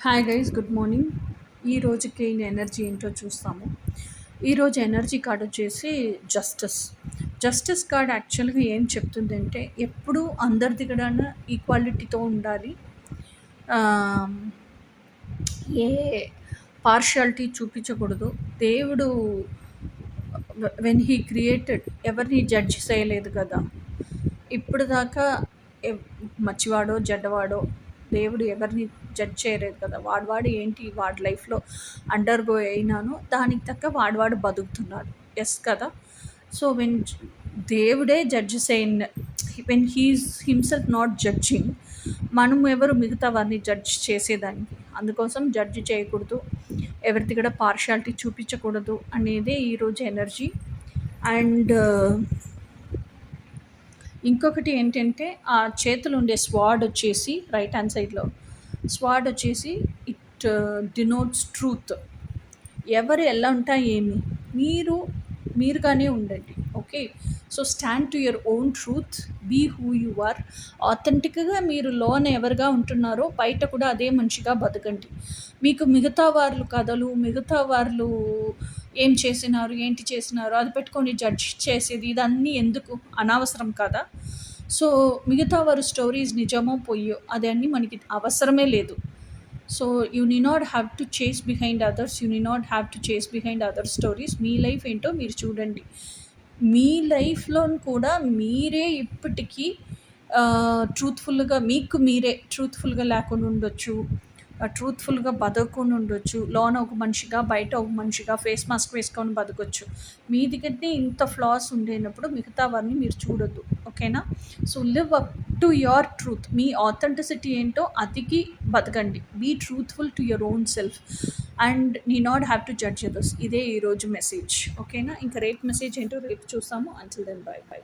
Hi guys, good morning. ఈ రోజుకి energy ఏంటో చూస్తాము. ఈరోజు ఎనర్జీ కార్డ్ వచ్చేసి జస్టిస్. జస్టిస్ కార్డ్ యాక్చువల్గా ఏం చెప్తుందంటే ఎప్పుడూ అందరిది కూడా ఈక్వాలిటీతో ఉండాలి. ఆ, ఏ పార్షియాలిటీ చూపించకూడదు. దేవుడు వెన్ హీ క్రియేటెడ్ ఎవరిని జడ్జ్ చేయలేదు కదా. ఇప్పుడు దాకా ఎవ్ మంచివాడో చెడ్డవాడో దేవుడు ఎవరిని జడ్జ్ చేయలేదు కదా. వాడు ఏంటి వాడి లైఫ్లో అండర్గో అయినాను దానికి తక్క వాడు బతుకుతున్నాడు. ఎస్ కదా. సో వెన్ దేవుడే జడ్జెస్ అయిన when he is himself not judging, మనం ఎవరు మిగతా వారిని జడ్జ్ చేసేదానికి. అందుకోసం జడ్జి చేయకూడదు, ఎవరిది కూడా పార్షియాలిటీ చూపించకూడదు అనేది ఈరోజు ఎనర్జీ. అండ్ ఇంకొకటి ఏంటంటే ఆ చేతులు ఉండే స్వాడ్ వచ్చేసి రైట్ హ్యాండ్ సైడ్లో స్వాడ్ వచ్చేసి ఇట్ డినోట్స్ ట్రూత్. ఎవరు ఎలా ఉంటా ఏమి మీరుగానే ఉండండి. Okay, so stand to your own truth, be who you are. ఆథెంటిక్గా మీరు లోన ఎవరుగా ఉంటున్నారో బయట కూడా అదే మనిషిగా బతకండి. మీకు మిగతా వాళ్ళు కథలు, మిగతా వాళ్ళు ఏం చేసినారు ఏంటి చేసినారు అది పెట్టుకొని జడ్జ్ చేసేది ఇదన్నీ ఎందుకు, అనవసరం కదా. సో మిగతా వారు స్టోరీస్ నిజమో పొయ్యో అదన్నీ మనకి అవసరమే లేదు. సో యూ నీ నాట్ హ్యావ్ టు చేస్ బిహైండ్ అదర్స్, యూ నీ నాట్ హ్యావ్ టు చేస్ బిహైండ్ అదర్ స్టోరీస్. మీ లైఫ్ ఏంటో మీరు చూడండి. మీ లైఫ్లో కూడా మీరే ఇప్పటికీ ట్రూత్ఫుల్గా మీకు మీరే ట్రూత్ఫుల్గా లేకుండా ఉండొచ్చు, ట్రూత్ఫుల్గా బతకకుండా ఉండొచ్చు. లోన ఒక మనిషిగా బయట ఒక మనిషిగా ఫేస్ మాస్క్ వేసుకొని బతకొచ్చు. మీ దగ్గరనే ఇంత ఫ్లాస్ ఉండేటప్పుడు మిగతా వారిని మీరు చూడొద్దు. ఓకేనా. So live up to your truth. మీ ఆథెంటిసిటీ ఏంటో అతికి బతకండి. Be truthful to your own self and need not have to judge others. ఇదే ఈరోజు మెసేజ్. ఓకేనా. ఇంకా రేపు మెసేజ్ ఏంటో రేపు చూస్తాము. Until then bye by.